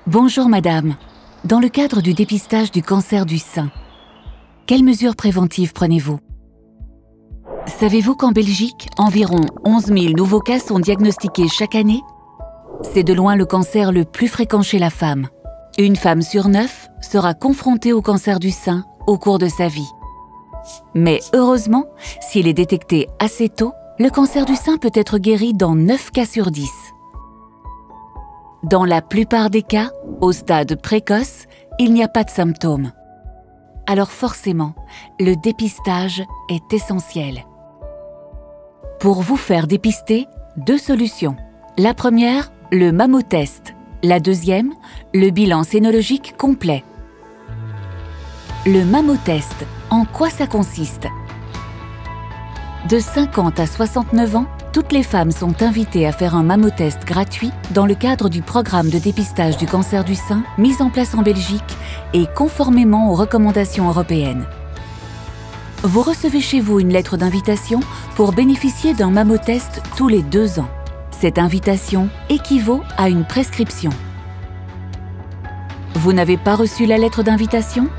Bonjour madame. Dans le cadre du dépistage du cancer du sein, quelles mesures préventives prenez-vous? Savez-vous qu'en Belgique, environ 11 000 nouveaux cas sont diagnostiqués chaque année? C'est de loin le cancer le plus fréquent chez la femme. Une femme sur 9 sera confrontée au cancer du sein au cours de sa vie. Mais heureusement, s'il est détecté assez tôt, le cancer du sein peut être guéri dans 9 cas sur 10. Dans la plupart des cas, au stade précoce, il n'y a pas de symptômes. Alors forcément, le dépistage est essentiel. Pour vous faire dépister, 2 solutions. La première, le mammotest. La deuxième, le bilan sénologique complet. Le mammotest, en quoi ça consiste? De 50 à 69 ans, toutes les femmes sont invitées à faire un mammotest gratuit dans le cadre du programme de dépistage du cancer du sein mis en place en Belgique et conformément aux recommandations européennes. Vous recevez chez vous une lettre d'invitation pour bénéficier d'un mammotest tous les 2 ans. Cette invitation équivaut à une prescription. Vous n'avez pas reçu la lettre d'invitation?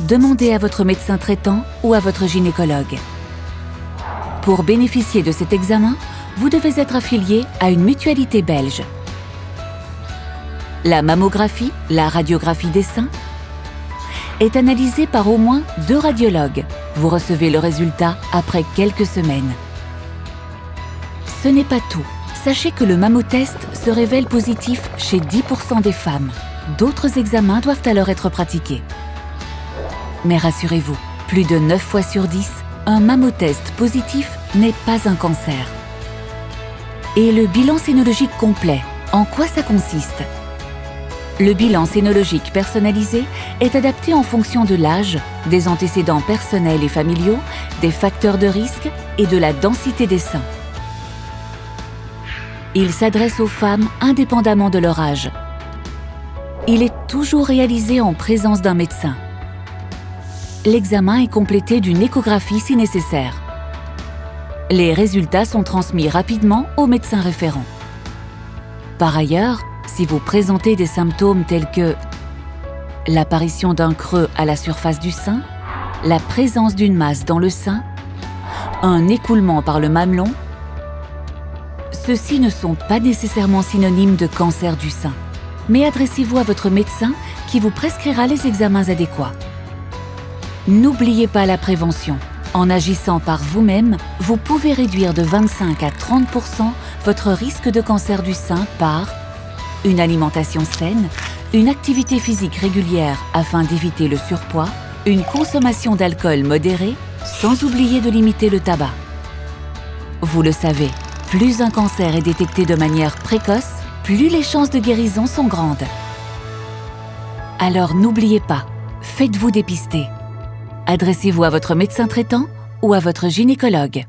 Demandez à votre médecin traitant ou à votre gynécologue. Pour bénéficier de cet examen, vous devez être affilié à une mutualité belge. La mammographie, la radiographie des seins, est analysée par au moins 2 radiologues. Vous recevez le résultat après quelques semaines. Ce n'est pas tout. Sachez que le mammotest se révèle positif chez 10% des femmes. D'autres examens doivent alors être pratiqués. Mais rassurez-vous, plus de 9 fois sur 10, un mammotest positif n'est pas un cancer. Et le bilan sénologique complet, en quoi ça consiste? Le bilan sénologique personnalisé est adapté en fonction de l'âge, des antécédents personnels et familiaux, des facteurs de risque et de la densité des seins. Il s'adresse aux femmes indépendamment de leur âge. Il est toujours réalisé en présence d'un médecin. L'examen est complété d'une échographie si nécessaire. Les résultats sont transmis rapidement au médecin référent. Par ailleurs, si vous présentez des symptômes tels que l'apparition d'un creux à la surface du sein, la présence d'une masse dans le sein, un écoulement par le mamelon, ceux-ci ne sont pas nécessairement synonymes de cancer du sein. Mais adressez-vous à votre médecin qui vous prescrira les examens adéquats. N'oubliez pas la prévention. En agissant par vous-même, vous pouvez réduire de 25 à 30% votre risque de cancer du sein par une alimentation saine, une activité physique régulière afin d'éviter le surpoids, une consommation d'alcool modérée, sans oublier de limiter le tabac. Vous le savez, plus un cancer est détecté de manière précoce, plus les chances de guérison sont grandes. Alors n'oubliez pas, faites-vous dépister. Adressez-vous à votre médecin traitant ou à votre gynécologue.